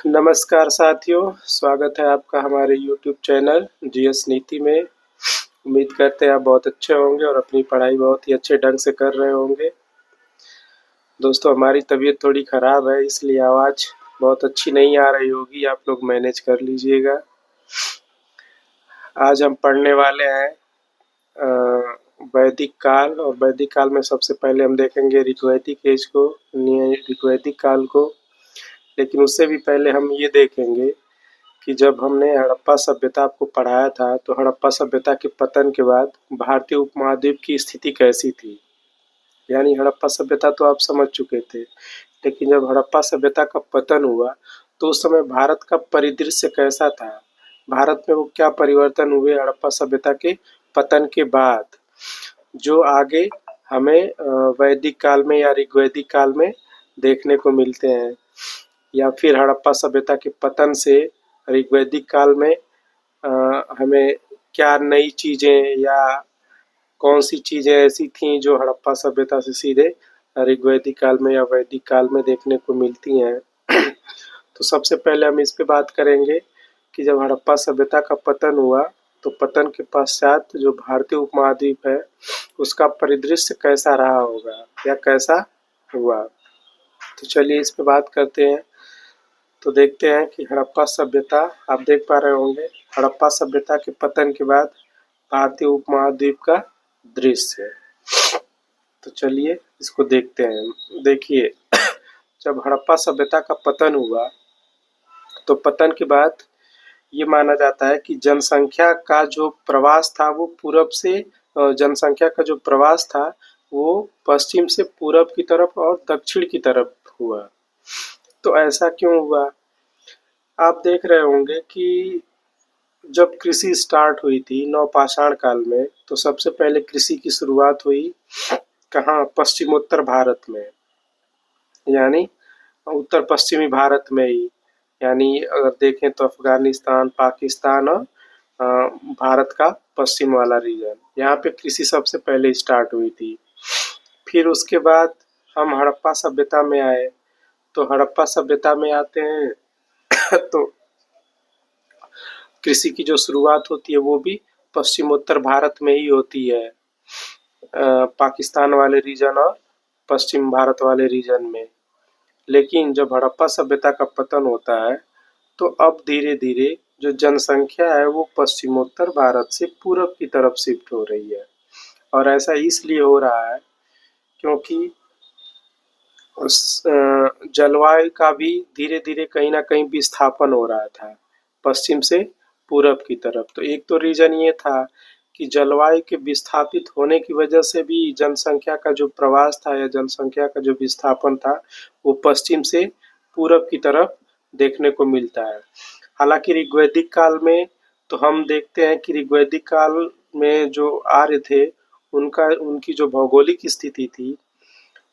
नमस्कार साथियों, स्वागत है आपका हमारे YouTube चैनल जीएस नीति में। उम्मीद करते हैं आप बहुत अच्छे होंगे और अपनी पढ़ाई बहुत ही अच्छे ढंग से कर रहे होंगे। दोस्तों, हमारी तबीयत थोड़ी ख़राब है, इसलिए आवाज़ बहुत अच्छी नहीं आ रही होगी, आप लोग मैनेज कर लीजिएगा। आज हम पढ़ने वाले हैं वैदिक काल, और वैदिक काल में सबसे पहले हम देखेंगे ऋग्वैदिक एज को, ऋग्वैदिक काल को। लेकिन उससे भी पहले हम ये देखेंगे कि जब हमने हड़प्पा सभ्यता आपको पढ़ाया था, तो हड़प्पा सभ्यता के पतन के बाद भारतीय उपमहाद्वीप की स्थिति कैसी थी। यानी हड़प्पा सभ्यता तो आप समझ चुके थे, लेकिन जब हड़प्पा सभ्यता का पतन हुआ तो उस समय भारत का परिदृश्य कैसा था, भारत में वो क्या परिवर्तन हुए हड़प्पा सभ्यता के पतन के बाद, जो आगे हमें वैदिक काल में या ऋग्वैदिक काल में देखने को मिलते हैं। या फिर हड़प्पा सभ्यता के पतन से ऋग्वैदिक काल में हमें क्या नई चीज़ें या कौन सी चीज़ें ऐसी थीं जो हड़प्पा सभ्यता से सीधे ऋग्वैदिक काल में या वैदिक काल में देखने को मिलती हैं। तो सबसे पहले हम इस पे बात करेंगे कि जब हड़प्पा सभ्यता का पतन हुआ तो पतन के पश्चात जो भारतीय उपमहाद्वीप है उसका परिदृश्य कैसा रहा होगा या कैसा हुआ। तो चलिए इस पे बात करते हैं। तो देखते हैं कि हड़प्पा सभ्यता, आप देख पा रहे होंगे, हड़प्पा सभ्यता के पतन के बाद भारतीय उपमहाद्वीप का दृश्य। तो चलिए इसको देखते हैं। देखिए, जब हड़प्पा सभ्यता का पतन हुआ तो पतन के बाद ये माना जाता है कि जनसंख्या का जो प्रवास था वो पूरब से, जनसंख्या का जो प्रवास था वो पश्चिम से पूरब की तरफ और दक्षिण की तरफ हुआ। तो ऐसा क्यों हुआ? आप देख रहे होंगे कि जब कृषि स्टार्ट हुई थी नवपाषाण काल में, तो सबसे पहले कृषि की शुरुआत हुई कहाँ? पश्चिमोत्तर भारत में, यानी उत्तर पश्चिमी भारत में ही। यानी अगर देखें तो अफगानिस्तान, पाकिस्तान और भारत का पश्चिम वाला रीजन, यहाँ पे कृषि सबसे पहले स्टार्ट हुई थी। फिर उसके बाद हम हड़प्पा सभ्यता में आए। तो हड़प्पा सभ्यता में आते हैं तो कृषि की जो शुरुआत होती है वो भी पश्चिमोत्तर भारत में ही होती है, पाकिस्तान वाले रीजन और पश्चिम भारत वाले रीजन में। लेकिन जब हड़प्पा सभ्यता का पतन होता है तो अब धीरे धीरे जो जनसंख्या है वो पश्चिमोत्तर भारत से पूरब की तरफ शिफ्ट हो रही है। और ऐसा इसलिए हो रहा है क्योंकि जलवायु का भी धीरे धीरे कहीं ना कहीं विस्थापन हो रहा था पश्चिम से पूरब की तरफ। तो एक तो रीजन ये था कि जलवायु के विस्थापित होने की वजह से भी जनसंख्या का जो प्रवास था या जनसंख्या का जो विस्थापन था वो पश्चिम से पूरब की तरफ देखने को मिलता है। हालांकि ऋग्वैदिक काल में तो हम देखते हैं कि ऋग्वैदिक काल में जो आर्य थे उनकी जो भौगोलिक स्थिति थी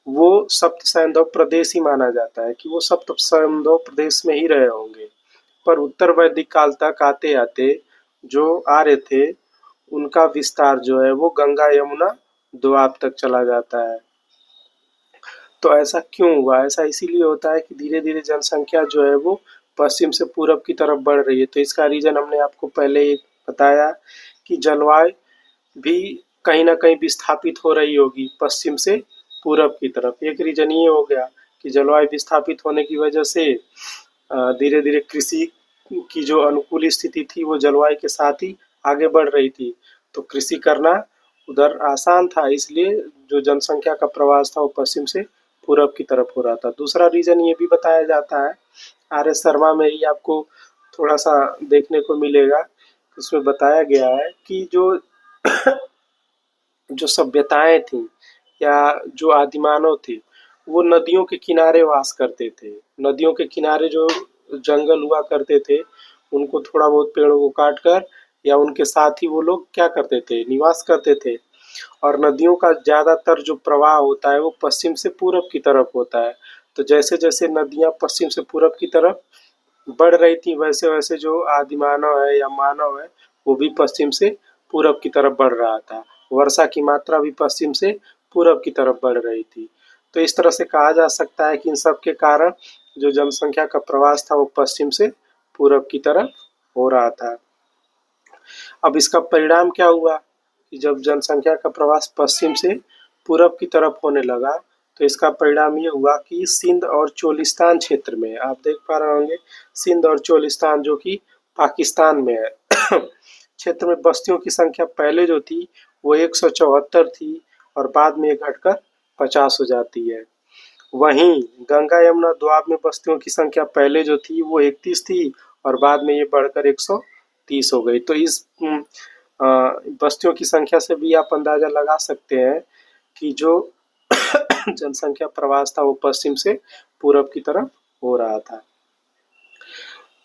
वो सप्त सैंधव प्रदेश ही माना जाता है कि वो सप्त सैंधव प्रदेश में ही रहे होंगे। पर उत्तर वैदिक काल तक आते आते जो आर्य थे उनका विस्तार जो है वो गंगा यमुना दोआब तक चला जाता है। तो ऐसा क्यों हुआ? ऐसा इसीलिए होता है कि धीरे धीरे जनसंख्या जो है वो पश्चिम से पूरब की तरफ बढ़ रही है। तो इसका रीजन हमने आपको पहले ही बताया कि जलवायु भी कहीं ना कहीं विस्थापित हो रही होगी पश्चिम से पूरब की तरफ। एक रीजन ये हो गया कि जलवायु विस्थापित होने की वजह से धीरे धीरे कृषि की जो अनुकूल स्थिति थी वो जलवायु के साथ ही आगे बढ़ रही थी, तो कृषि करना उधर आसान था, इसलिए जो जनसंख्या का प्रवास था वो पश्चिम से पूरब की तरफ हो रहा था। दूसरा रीजन ये भी बताया जाता है, आर एस शर्मा में ही आपको थोड़ा सा देखने को मिलेगा, उसमें बताया गया है कि जो सभ्यताएं थी या जो आदिमानव थे वो नदियों के किनारे वास करते थे। नदियों के किनारे जो जंगल हुआ करते थे उनको थोड़ा बहुत पेड़ों को काट कर या उनके साथ ही वो लोग क्या करते थे, निवास करते थे। और नदियों का ज़्यादातर जो प्रवाह होता है वो पश्चिम से पूरब की तरफ होता है। तो जैसे जैसे नदियाँ पश्चिम से पूरब की तरफ बढ़ रही थी वैसे वैसे जो आदिमानव है या मानव है वो भी पश्चिम से पूरब की तरफ बढ़ रहा था। वर्षा की मात्रा भी पश्चिम से पूरब की तरफ बढ़ रही थी। तो इस तरह से कहा जा सकता है कि इन सब के कारण जो जनसंख्या का प्रवास था वो पश्चिम से पूरब की तरफ हो रहा था। अब इसका परिणाम क्या हुआ कि जब जनसंख्या का प्रवास पश्चिम से पूरब की तरफ होने लगा तो इसका परिणाम ये हुआ कि सिंध और चोलिस्तान क्षेत्र में, आप देख पा रहे होंगे, सिंध और चोलिस्तान जो कि पाकिस्तान में है क्षेत्र में बस्तियों की संख्या पहले जो थी वो 174 थी और बाद में ये घटकर 50 हो जाती है। वहीं गंगा यमुना दोआब में बस्तियों की संख्या पहले जो थी वो 31 थी और बाद में ये बढ़कर 130 हो गई। तो इस बस्तियों की संख्या से भी आप अंदाजा लगा सकते हैं कि जो जनसंख्या प्रवास था वो पश्चिम से पूरब की तरफ हो रहा था।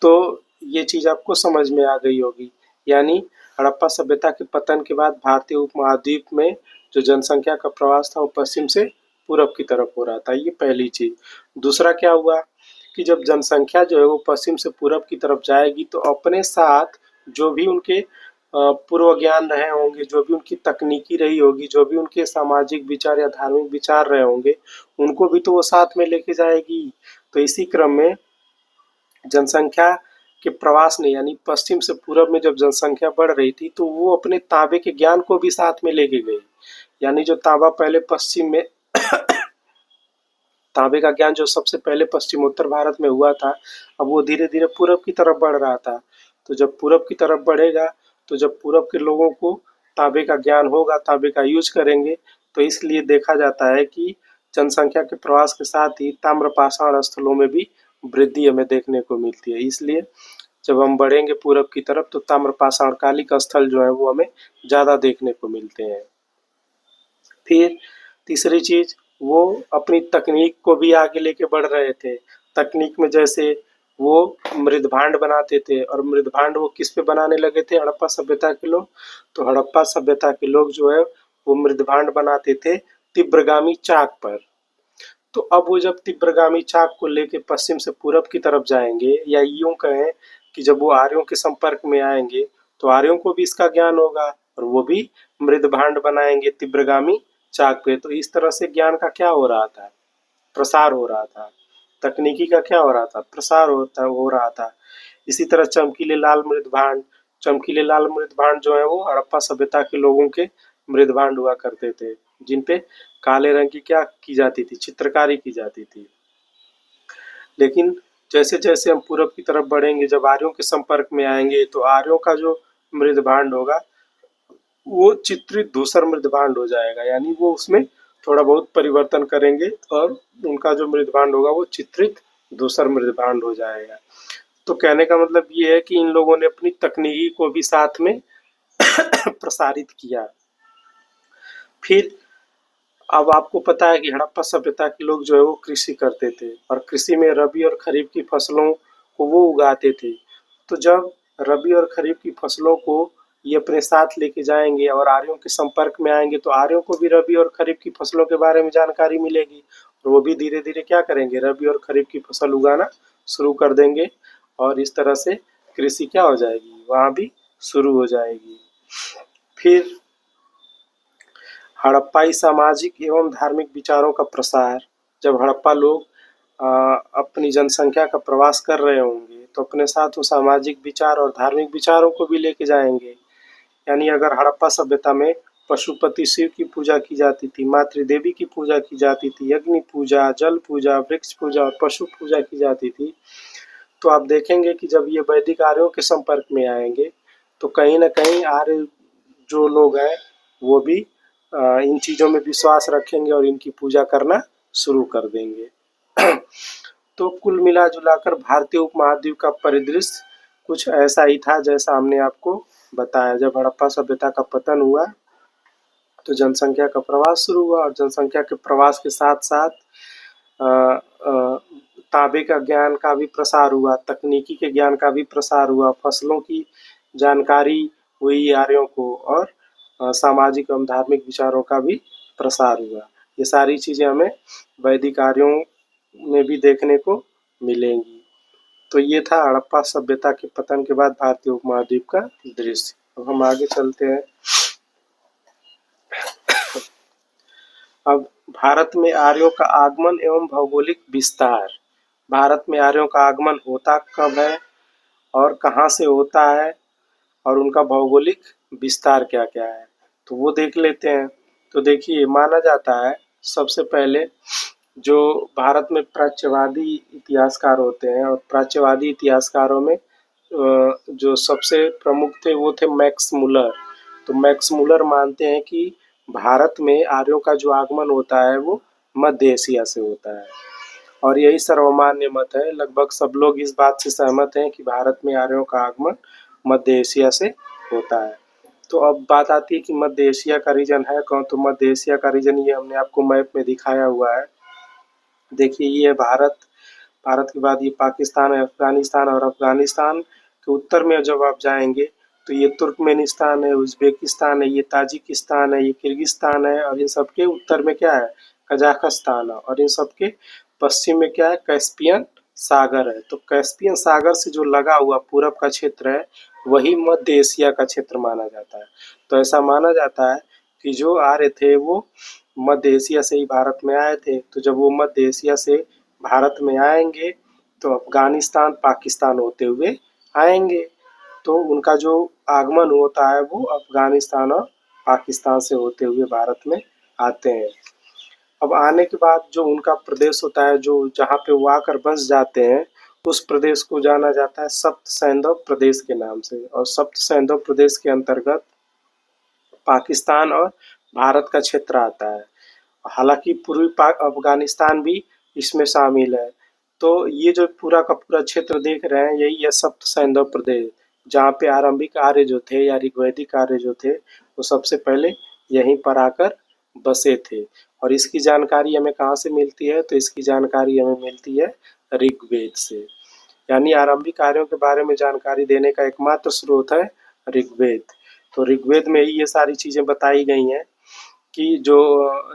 तो ये चीज आपको समझ में आ गई होगी। यानी हड़प्पा सभ्यता के पतन के बाद भारतीय उपमहाद्वीप में जो जनसंख्या का प्रवास था वो पश्चिम से पूरब की तरफ हो रहा था, ये पहली चीज। दूसरा क्या हुआ कि जब जनसंख्या जो है वो पश्चिम से पूरब की तरफ जाएगी तो अपने साथ जो भी उनके पूर्व ज्ञान रहे होंगे, जो भी उनकी तकनीकी रही होगी, जो भी उनके सामाजिक विचार या धार्मिक विचार रहे होंगे, उनको भी तो वो साथ में लेके जाएगी। तो इसी क्रम में जनसंख्या के प्रवास ने, यानी पश्चिम से पूरब में जब जनसंख्या बढ़ रही थी तो वो अपने तांबे के ज्ञान को भी साथ में लेके गई। यानी जो तांबा पहले पश्चिम में तांबे का ज्ञान जो सबसे पहले पश्चिमोत्तर भारत में हुआ था, अब वो धीरे धीरे पूरब की तरफ बढ़ रहा था। तो जब पूरब की तरफ बढ़ेगा तो जब पूरब के लोगों को तांबे का ज्ञान होगा, तांबे का यूज करेंगे, तो इसलिए देखा जाता है कि जनसंख्या के प्रवास के साथ ही ताम्रपाषाण स्थलों में भी वृद्धि हमें देखने को मिलती है। इसलिए जब हम बढ़ेंगे पूरब की तरफ तो ताम्रपाषाण कालिक स्थल जो है वो हमें ज़्यादा देखने को मिलते हैं। फिर तीसरी चीज, वो अपनी तकनीक को भी आगे लेके बढ़ रहे थे। तकनीक में जैसे वो मृदभांड बनाते थे, और मृदभांड वो किस पे बनाने लगे थे, हड़प्पा सभ्यता के लोग। तो हड़प्पा सभ्यता के लोग जो है वो मृदभांड बनाते थे तीव्रगामी चाक पर। तो अब वो जब तीव्रगामी चाक को लेके पश्चिम से पूरब की तरफ जाएंगे, या यूं कहें कि जब वो आर्यों के संपर्क में आएंगे तो आर्यों को भी इसका ज्ञान होगा और वो भी मृदभांड बनाएंगे तीव्रगामी चाक पे। तो इस तरह से ज्ञान का क्या हो रहा था, प्रसार हो रहा था। तकनीकी का क्या हो रहा था, प्रसार हो रहा था। इसी तरह चमकीले लाल मृदभांड जो है वो हड़प्पा सभ्यता के लोगों के मृदभांड हुआ करते थे, जिनपे काले रंग की क्या की जाती थी, चित्रकारी की जाती थी। लेकिन जैसे जैसे हम पूरब की तरफ बढ़ेंगे, जब आर्यों के संपर्क में आएंगे तो आर्यों का जो मृदभांड होगा वो चित्रित धूसर मृदभांड हो जाएगा। यानी वो उसमें थोड़ा बहुत परिवर्तन करेंगे और उनका जो मृदभांड होगा वो चित्रित धूसर मृदभांड हो जाएगा। तो कहने का मतलब ये है कि इन लोगों ने अपनी तकनीकी को भी साथ में प्रसारित किया। फिर अब आपको पता है कि हड़प्पा सभ्यता के लोग जो है वो कृषि करते थे, और कृषि में रबी और खरीफ की फसलों को वो उगाते थे। तो जब रबी और खरीफ की फसलों को ये अपने साथ लेके जाएंगे और आर्यों के संपर्क में आएंगे तो आर्यों को भी रबी और खरीफ की फसलों के बारे में जानकारी मिलेगी, और वो भी धीरे धीरे क्या करेंगे, रबी और खरीफ की फसल उगाना शुरू कर देंगे, और इस तरह से कृषि क्या हो जाएगी, वहाँ भी शुरू हो जाएगी। फिर हड़प्पाई सामाजिक एवं धार्मिक विचारों का प्रसार। जब हड़प्पा लोग अपनी जनसंख्या का प्रवास कर रहे होंगे तो अपने साथ वो सामाजिक विचार और धार्मिक विचारों को भी लेके जाएंगे। यानी अगर हड़प्पा सभ्यता में पशुपति शिव की पूजा की जाती थी, मातृदेवी की पूजा की जाती थी, अग्नि पूजा, जल पूजा, वृक्ष पूजा और पशु पूजा की जाती थी, तो आप देखेंगे कि जब ये वैदिक आर्यों के संपर्क में आएंगे तो कहीं ना कहीं आर्य जो लोग हैं वो भी इन चीज़ों में विश्वास रखेंगे और इनकी पूजा करना शुरू कर देंगे। तो कुल मिला जुलाकर भारतीय उपमहाद्वीप का परिदृश्य कुछ ऐसा ही था जैसा हमने आपको बताया। जब हड़प्पा सभ्यता का पतन हुआ तो जनसंख्या का प्रवास शुरू हुआ, और जनसंख्या के प्रवास के साथ साथ तांबे का ज्ञान का भी प्रसार हुआ, तकनीकी के ज्ञान का भी प्रसार हुआ, फसलों की जानकारी हुई आर्यों को, और सामाजिक एवं धार्मिक विचारों का भी प्रसार हुआ। ये सारी चीज़ें हमें वैदिक आर्यों में भी देखने को मिलेंगी। तो ये था हड़प्पा सभ्यता के पतन के बाद भारतीय उपमहाद्वीप का दृश्य। अब हम आगे चलते हैं। अब भारत में आर्यों का आगमन एवं भौगोलिक विस्तार। भारत में आर्यों का आगमन होता कब है और कहाँ से होता है और उनका भौगोलिक विस्तार क्या क्या है, तो वो देख लेते हैं। तो देखिए, माना जाता है सबसे पहले जो भारत में प्राच्यवादी इतिहासकार होते हैं, और प्राच्यवादी इतिहासकारों में जो सबसे प्रमुख थे वो थे मैक्स मुलर। तो मैक्स मुलर मानते हैं कि भारत में आर्यों का जो आगमन होता है वो मध्य एशिया से होता है, और यही सर्वमान्य मत है। लगभग सब लोग इस बात से सहमत हैं कि भारत में आर्यों का आगमन मध्य एशिया से होता है। तो अब बात आती है कि मध्य एशिया का रीजन है कौन, तो मध्य एशिया का रीजन ये हमने आपको मैप में दिखाया हुआ है। देखिए, ये है भारत। भारत के बाद ये पाकिस्तान है, अफगानिस्तान, और अफगानिस्तान के उत्तर में जब आप जाएंगे तो ये तुर्कमेनिस्तान है, उज्बेकिस्तान है, ये ताजिकिस्तान है, ये किर्गिस्तान है, और इन सबके उत्तर में क्या है, कजाकिस्तान है, और इन सबके पश्चिम में क्या है, कैस्पियन सागर है। तो कैस्पियन सागर से जो लगा हुआ पूरब का क्षेत्र है वही मध्य एशिया का क्षेत्र माना जाता है। तो ऐसा माना जाता है कि जो आर्य थे वो मध्य एशिया से ही भारत में आए थे। तो जब वो मध्य एशिया से भारत में आएंगे तो अफगानिस्तान पाकिस्तान होते हुए आएंगे। तो उनका जो आगमन होता है वो अफगानिस्तान और पाकिस्तान से होते हुए भारत में आते हैं। अब आने के बाद जो उनका प्रदेश होता है, जो जहाँ पे वो आकर बस जाते हैं, उस प्रदेश को जाना जाता है सप्त सैंधव प्रदेश के नाम से। और सप्त सैंधव प्रदेश के अंतर्गत पाकिस्तान और भारत का क्षेत्र आता है। हालांकि पूर्वी अफगानिस्तान भी इसमें शामिल है। तो ये जो पूरा का पूरा क्षेत्र देख रहे हैं यही है सप्त सैंधव प्रदेश, जहाँ पे आरंभिक आर्य जो थे या ऋग्वैदिक आर्य जो थे वो सबसे पहले यहीं पर आकर बसे थे। और इसकी जानकारी हमें कहाँ से मिलती है, तो इसकी जानकारी हमें मिलती है ऋग्वेद से। यानी आरंभिक कार्यों के बारे में जानकारी देने का एकमात्र स्रोत है ऋग्वेद। तो ऋग्वेद में ही ये सारी चीजें बताई गई हैं कि जो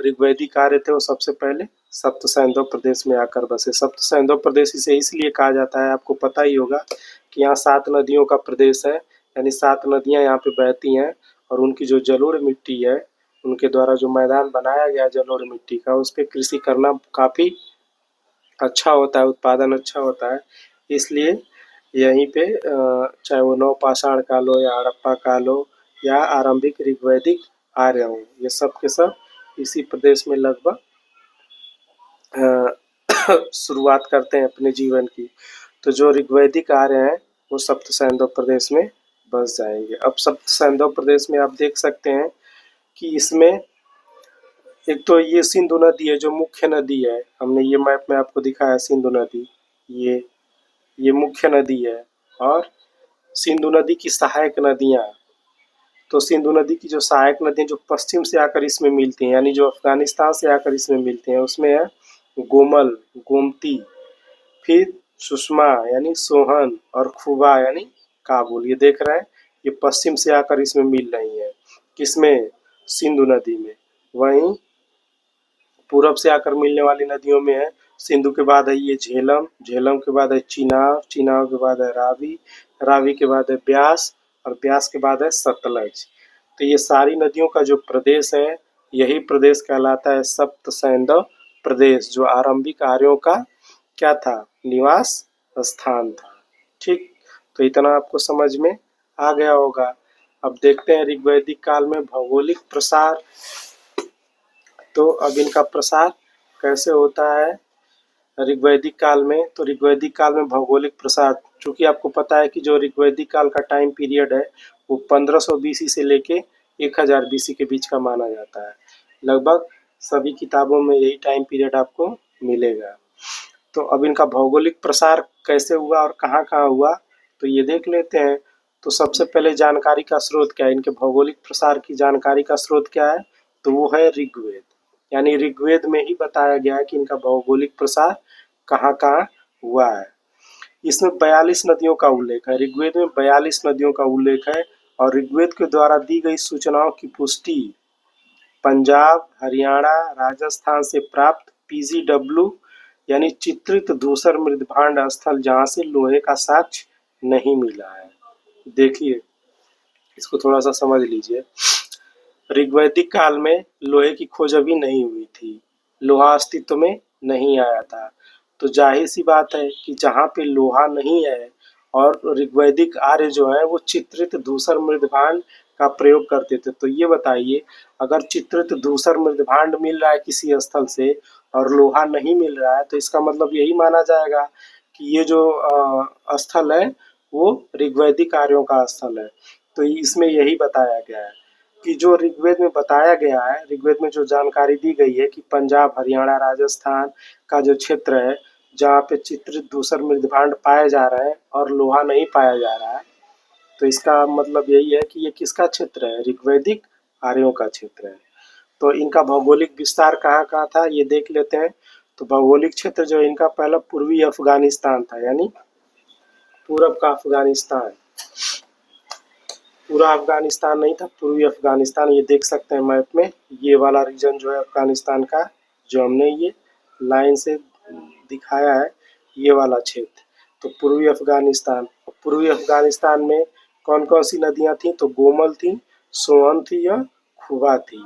ऋग्वैदिक कार्य थे वो सबसे पहले सप्त सैंधव प्रदेश में आकर बसे। सप्त सैंधव प्रदेश इसे इसलिए कहा जाता है, आपको पता ही होगा कि यहाँ 7 नदियों का प्रदेश है, यानी 7 नदियाँ यहाँ पे बहती हैं, और उनकी जो जलोढ़ मिट्टी है, उनके द्वारा जो मैदान बनाया गया जलोढ़ मिट्टी का, उस पे कृषि करना काफ़ी अच्छा होता है, उत्पादन अच्छा होता है। इसलिए यहीं पे चाहे वो नवपाषाण काल हो या हड़प्पा काल हो या आरंभिक ऋग्वैदिक आर्य हो, ये सब के सब इसी प्रदेश में लगभग शुरुआत करते हैं अपने जीवन की। तो जो ऋग्वैदिक आर्य हैं वो सप्त सैंधव प्रदेश में बस जाएंगे। अब सप्त सैंधव प्रदेश में आप देख सकते हैं कि इसमें एक तो ये सिंधु नदी है जो मुख्य नदी है, हमने ये मैप में आपको दिखाया सिंधु नदी, ये ये मुख्य नदी है। और सिंधु नदी की सहायक नदियाँ, तो सिंधु नदी की जो सहायक नदियाँ जो पश्चिम से आकर इसमें मिलती हैं, यानी जो अफगानिस्तान से आकर इसमें मिलती हैं, उसमें है गोमल, गोमती, फिर सुषमा यानी सोहन, और खुबा यानी काबुल। ये देख रहे हैं, ये पश्चिम से आकर इसमें मिल रही है, किसमें, सिंधु नदी में। वहीं पूरब से आकर मिलने वाली नदियों में है, सिंधु के बाद है ये झेलम, झेलम के बाद है चिनाब, चिनाब के बाद है रावी, रावी के बाद है ब्यास, और ब्यास के बाद है सतलज। तो ये सारी नदियों का जो प्रदेश है यही प्रदेश कहलाता है सप्त सैंधव प्रदेश, जो आरंभिक आर्यों का क्या था, निवास स्थान था। ठीक, तो इतना आपको समझ में आ गया होगा। अब देखते हैं ऋग्वैदिक काल में भौगोलिक प्रसार। तो अब इनका प्रसार कैसे होता है ऋग्वैदिक काल में, तो ऋग्वैदिक काल में भौगोलिक प्रसार, चूंकि आपको पता है कि जो ऋग्वैदिक काल का टाइम पीरियड है वो 1500 बीसी से लेके 1000 बीसी के बीच का माना जाता है। लगभग सभी किताबों में यही टाइम पीरियड आपको मिलेगा। तो अब इनका भौगोलिक प्रसार कैसे हुआ और कहाँ कहाँ हुआ, तो ये देख लेते हैं। तो सबसे पहले जानकारी का स्रोत क्या है, इनके भौगोलिक प्रसार की जानकारी का स्रोत क्या है, तो वो है ऋग्वेद। यानी ऋग्वेद में ही बताया गया है कि इनका भौगोलिक प्रसार कहाँ कहाँ हुआ है। इसमें 42 नदियों का उल्लेख है, ऋग्वेद में 42 नदियों का उल्लेख है। और ऋग्वेद के द्वारा दी गई सूचनाओं की पुष्टि पंजाब, हरियाणा, राजस्थान से प्राप्त पीजीडब्ल्यू यानी चित्रित धूसर मृदभांड स्थल, जहाँ से लोहे का साक्ष्य नहीं मिला है। देखिए, इसको थोड़ा सा समझ लीजिए। ऋग्वैदिक काल में लोहे की खोज अभी नहीं हुई थी, लोहा अस्तित्व में नहीं आया था। तो जाहिर सी बात है कि जहाँ पे लोहा नहीं है और ऋग्वैदिक आर्य जो है वो चित्रित धूसर मृदभांड का प्रयोग करते थे। तो ये बताइए, अगर चित्रित धूसर मृदभांड मिल रहा है किसी स्थल से और लोहा नहीं मिल रहा है, तो इसका मतलब यही माना जाएगा कि ये जो स्थल है वो ऋग्वैदिक आर्यों का स्थल है। तो इसमें यही बताया गया है कि जो ऋग्वेद में बताया गया है, ऋग्वेद में जो जानकारी दी गई है कि पंजाब, हरियाणा, राजस्थान का जो क्षेत्र है जहाँ पे चित्रित धूसर मृदभांड पाए जा रहे हैं और लोहा नहीं पाया जा रहा है, तो इसका मतलब यही है कि ये किसका क्षेत्र है? ऋग्वैदिक आर्यों का क्षेत्र है। तो इनका भौगोलिक विस्तार कहाँ-कहाँ था ये देख लेते हैं। तो भौगोलिक क्षेत्र जो इनका पहला पूर्वी अफगानिस्तान था, यानी पूरब का अफगानिस्तान। पूरा अफगानिस्तान नहीं था, पूर्वी अफगानिस्तान। ये देख सकते हैं मैप में, ये वाला रीजन जो है अफगानिस्तान का, जो हमने ये लाइन से दिखाया है, ये वाला क्षेत्र। तो पूर्वी अफगानिस्तान, पूर्वी अफगानिस्तान में कौन कौन सी नदियां थी? तो गोमल थी, सोहन थी या खुवा थी।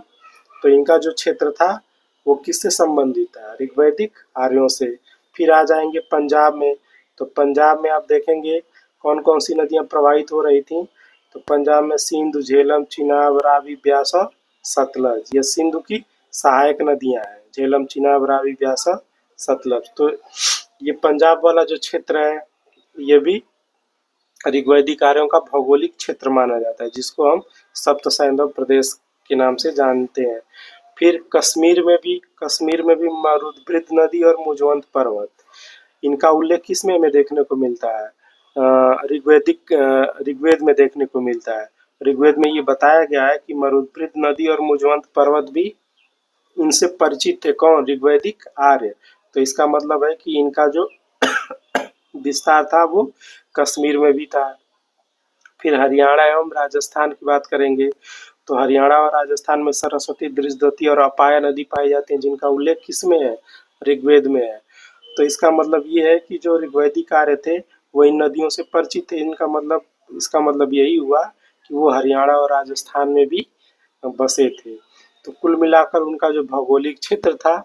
तो इनका जो क्षेत्र था वो किससे संबंधित था? ऋग्वैदिक आर्यों से। फिर आ जाएंगे पंजाब में। तो पंजाब में आप देखेंगे कौन कौन सी नदियां प्रवाहित हो रही थी? तो पंजाब में सिंधु, झेलम, चिनाब, रावी, ब्यास और सतलज। ये सिंधु की सहायक नदियां हैं, झेलम, चिनाब, रावी, ब्यास और सतलज। तो ये पंजाब वाला जो क्षेत्र है ये भी ऋग्वैदिक आर्यों का भौगोलिक क्षेत्र माना जाता है, जिसको हम सप्त सैंधव प्रदेश के नाम से जानते हैं। फिर कश्मीर में भी मरुद्भिद नदी और मुजवंत पर्वत, इनका उल्लेख किसमें में देखने को मिलता है? ऋग्वेद में देखने को मिलता है। ऋग्वेद में ये बताया गया है कि मरुद्भिद नदी और मुजवंत पर्वत भी इनसे परिचित थे। कौन? ऋग्वैदिक आर्य। तो इसका मतलब है कि इनका जो विस्तार था वो कश्मीर में भी था। फिर हरियाणा एवं राजस्थान की बात करेंगे तो हरियाणा और राजस्थान में सरस्वती, दृशद्वती और अपाया नदी पाई जाती हैं, जिनका उल्लेख किसमें है? ऋग्वेद में है। तो इसका मतलब ये है कि जो ऋग्वैदिक आर्य थे वो इन नदियों से परिचित थे। इसका मतलब यही हुआ कि वो हरियाणा और राजस्थान में भी बसे थे। तो कुल मिलाकर उनका जो भौगोलिक क्षेत्र था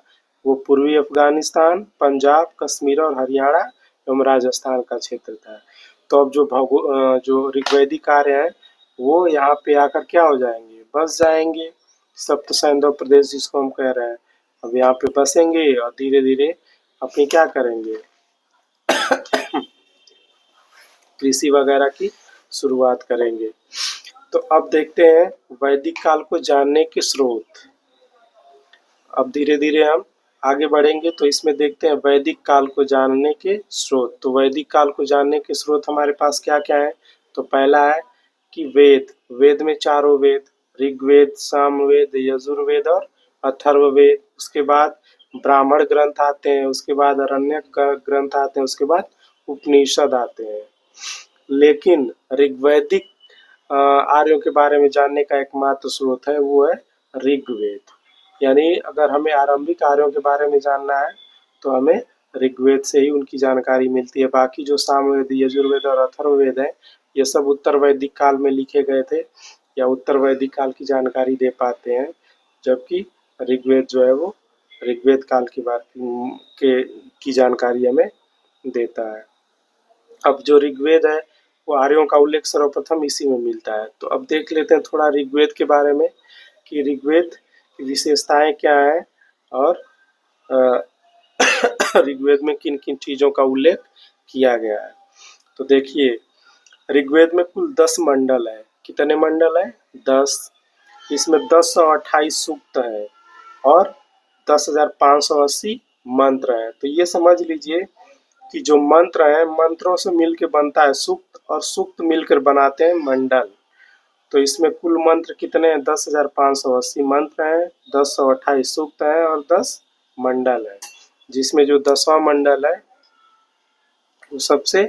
वो पूर्वी अफगानिस्तान, पंजाब, कश्मीर और हरियाणा एवं राजस्थान का क्षेत्र था। तो अब जो ऋग्वैदिक आर्य हैं वो यहाँ पे आकर क्या हो जाएंगे? बस जाएंगे। सप्त सैंधव प्रदेश जिसको हम कह रहे हैं, अब यहाँ पे बसेंगे और धीरे धीरे अपनी क्या करेंगे? कृषि वगैरह की शुरुआत करेंगे। तो अब देखते हैं वैदिक काल को जानने के स्रोत। अब धीरे धीरे हम आगे बढ़ेंगे तो इसमें देखते हैं वैदिक काल को जानने के स्रोत। तो वैदिक काल को जानने के स्रोत हमारे पास क्या क्या है? तो पहला है कि वेद। वेद में चारों वेद, ऋग्वेद, सामवेद, यजुर्वेद और अथर्ववेद। उसके बाद ब्राह्मण ग्रंथ आते हैं, उसके बाद अरण्यक ग्रंथ आते हैं, उसके बाद उपनिषद आते हैं। लेकिन ऋग्वैदिक आर्यों के बारे में जानने का एकमात्र स्रोत है वो है ऋग्वेद। यानी अगर हमें आरंभिक आर्यों के बारे में जानना है तो हमें ऋग्वेद से ही उनकी जानकारी मिलती है। बाकी जो सामवेद, यजुर्वेद और अथर्ववेद है ये सब उत्तर वैदिक काल में लिखे गए थे या उत्तर वैदिक काल की जानकारी दे पाते हैं, जबकि ऋग्वेद जो है वो ऋग्वेद काल की जानकारी हमें देता है। अब जो ऋग्वेद है वो आर्यों का उल्लेख सर्वप्रथम इसी में मिलता है। तो अब देख लेते हैं थोड़ा ऋग्वेद के बारे में कि ऋग्वेद की विशेषताएं क्या है और अ, ऋग्वेद में किन किन चीजों का उल्लेख किया गया है। तो देखिए, ऋग्वेद में कुल 10 मंडल है। कितने मंडल है? 10। इसमें 1028 सूक्त है और 10,580 मंत्र है। तो ये समझ लीजिए कि जो मंत्र है मंत्रों से मिलकर बनता है सूक्त और सूक्त मिलकर बनाते हैं मंडल। तो इसमें कुल मंत्र कितने हैं? 10,580 मंत्र हैं, 1028 सूक्त हैं और 10 मंडल है। जिसमें जो 10वां मंडल है वो सबसे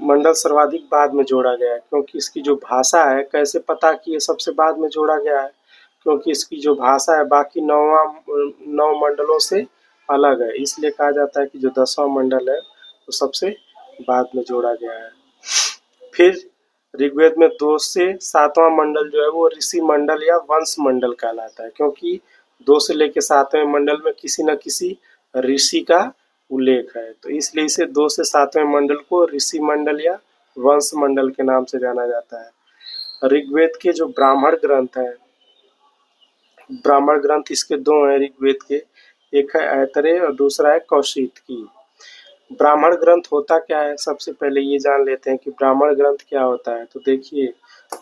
मंडल सर्वाधिक बाद में जोड़ा गया है, क्योंकि इसकी जो भाषा है, कैसे पता कि ये सबसे बाद में जोड़ा गया है? क्योंकि इसकी जो भाषा है बाकी 9 मंडलों से अलग है, इसलिए कहा जाता है कि जो 10वां मंडल है वो सबसे बाद में जोड़ा गया है। फिर ऋग्वेद में 2 से 7वां मंडल जो है वो ऋषि मंडल या वंश मंडल कहलाता है, क्योंकि 2 से लेकर 7वें मंडल में किसी न किसी ऋषि का उल्लेख है, तो इसलिए इसे 2 से 7वें मंडल को ऋषि मंडल या वंश मंडल के नाम से जाना जाता है। ऋग्वेद के जो ब्राह्मण ग्रंथ है, ब्राह्मण ग्रंथ इसके 2 हैं ऋग्वेद के, एक है ऐतरेय और दूसरा है कौशिकी। ब्राह्मण ग्रंथ होता क्या है, सबसे पहले ये जान लेते हैं कि ब्राह्मण ग्रंथ क्या होता है। तो देखिए,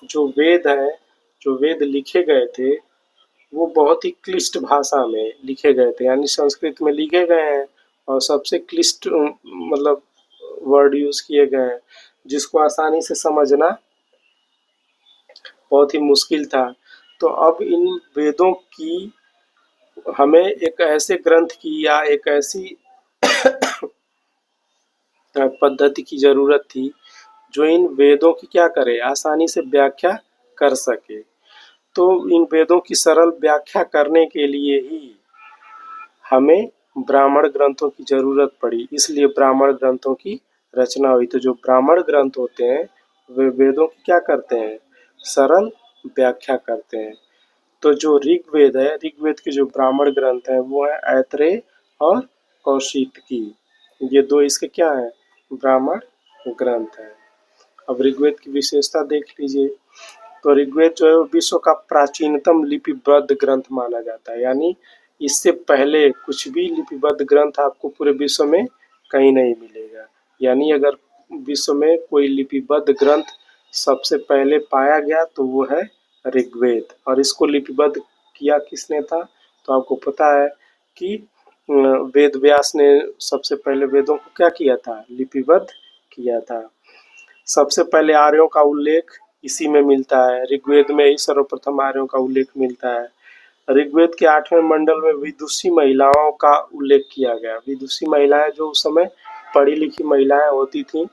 जो वेद है, जो वेद लिखे गए थे वो बहुत ही क्लिष्ट भाषा में लिखे गए थे, यानी संस्कृत में लिखे गए हैं और सबसे क्लिष्ट मतलब वर्ड यूज किए गए हैं, जिसको आसानी से समझना बहुत ही मुश्किल था। तो अब इन वेदों की हमें एक ऐसे ग्रंथ की या एक ऐसी पद्धति की जरूरत थी जो इन वेदों की क्या करे, आसानी से व्याख्या कर सके। तो इन वेदों की सरल व्याख्या करने के लिए ही हमें ब्राह्मण ग्रंथों की जरूरत पड़ी, इसलिए ब्राह्मण ग्रंथों की रचना हुई। तो जो ब्राह्मण ग्रंथ होते हैं वे वेदों की क्या करते हैं, सरल व्याख्या करते हैं। तो जो ऋग्वेद है, ऋग्वेद के जो ब्राह्मण ग्रंथ हैं वो है ऐतरेय और कौशिकी, ये 2 इसके क्या है, ब्राह्मण ग्रंथ है। अब ऋग्वेद की विशेषता देख लीजिए। तो ऋग्वेद जो है वो विश्व का प्राचीनतम लिपिबद्ध ग्रंथ माना जाता है, यानी इससे पहले कुछ भी लिपिबद्ध ग्रंथ आपको पूरे विश्व में कहीं नहीं मिलेगा। यानी अगर विश्व में कोई लिपिबद्ध ग्रंथ सबसे पहले पाया गया तो वो है ऋग्वेद। और इसको लिपिबद्ध किया किसने था, तो आपको पता है कि वेद व्यास ने सबसे पहले वेदों को क्या किया था, लिपिबद्ध किया था। सबसे पहले आर्यों का उल्लेख इसी में मिलता है, ऋग्वेद में ही सर्वप्रथम आर्यों का उल्लेख मिलता है। ऋग्वेद के 8वें मंडल में विदुषी महिलाओं का उल्लेख किया गया। विदुषी महिलाएं जो उस समय पढ़ी लिखी महिलाएं होती थीं,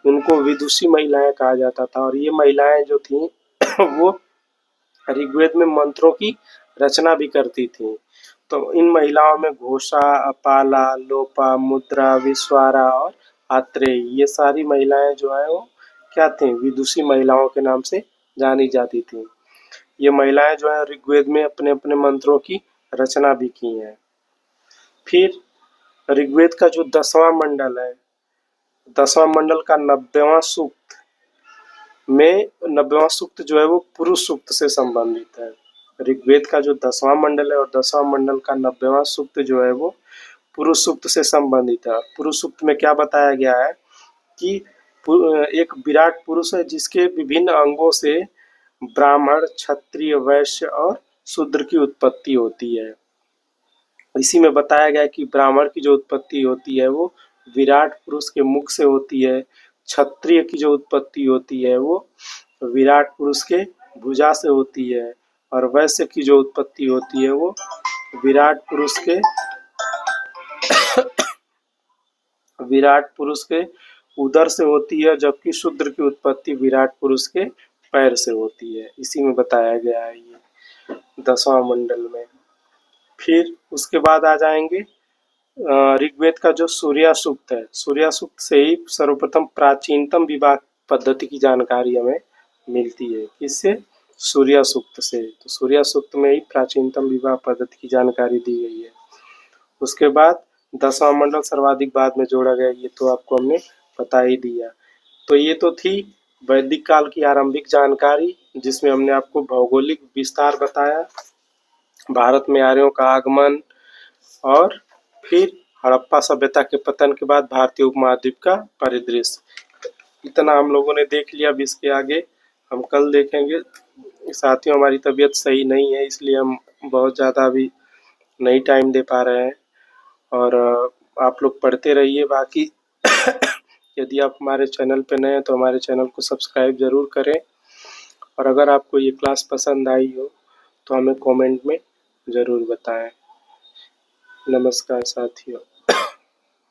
उनको विदुषी महिलाएं कहा जाता था। और ये महिलाएं जो थीं वो ऋग्वेद में मंत्रों की रचना भी करती थीं। तो इन महिलाओं में घोषा, अपाला, लोपा, मुद्रा, विश्वारा और आत्रेयी, ये सारी महिलाएं जो है वो क्या थीं, विदुषी महिलाओं के नाम से जानी जाती थीं। ये महिलाएं जो है ऋग्वेद में अपने अपने मंत्रों की रचना भी की हैं। फिर ऋग्वेद का जो 10वां मंडल है, 10वां मंडल का 90वां सूक्त में 90वां सूक्त जो है वो पुरुष सूक्त से संबंधित है। ऋग्वेद का जो 10वां मंडल है और 10वां मंडल का 90वां सूक्त जो है वो पुरुष सूक्त से संबंधित है। पुरुष सूक्त में क्या बताया गया है कि एक विराट पुरुष है जिसके विभिन्न अंगों से ब्राह्मण, क्षत्रिय, वैश्य और शूद्र की उत्पत्ति होती है। इसी में बताया गया है कि ब्राह्मण की जो उत्पत्ति होती है वो विराट पुरुष के मुख से होती है, क्षत्रिय की जो उत्पत्ति होती है वो विराट पुरुष के भुजा से होती है, और वैश्य की जो उत्पत्ति होती है वो विराट पुरुष के उदर से होती है, जबकि शूद्र की उत्पत्ति विराट पुरुष के पैर से होती है। इसी में बताया गया है ये 10वां मंडल में। फिर उसके बाद आ जाएंगे ऋग्वेद का जो सूर्या सूक्त है, सूर्या सूक्त से ही सर्वप्रथम प्राचीनतम विवाह पद्धति की जानकारी हमें मिलती है। किससे, सूर्या सूक्त से। तो सूर्या सूक्त में ही प्राचीनतम विवाह पद्धति की जानकारी दी गई है। उसके बाद 10वां मंडल सर्वाधिक बाद में जोड़ा गया, ये तो आपको हमने बता ही दिया। तो ये तो थी वैदिक काल की आरंभिक जानकारी, जिसमें हमने आपको भौगोलिक विस्तार बताया, भारत में आर्यों का आगमन, और फिर हड़प्पा सभ्यता के पतन के बाद भारतीय उपमहाद्वीप का परिदृश्य। इतना हम लोगों ने देख लिया। अब इसके आगे हम कल देखेंगे। साथियों, हमारी तबीयत सही नहीं है, इसलिए हम बहुत ज़्यादा अभी नहीं टाइम दे पा रहे हैं। और आप लोग पढ़ते रहिए। बाकी यदि आप हमारे चैनल पे नए हैं तो हमारे चैनल को सब्सक्राइब ज़रूर करें, और अगर आपको ये क्लास पसंद आई हो तो हमें कमेंट में ज़रूर बताएं। नमस्कार साथियों।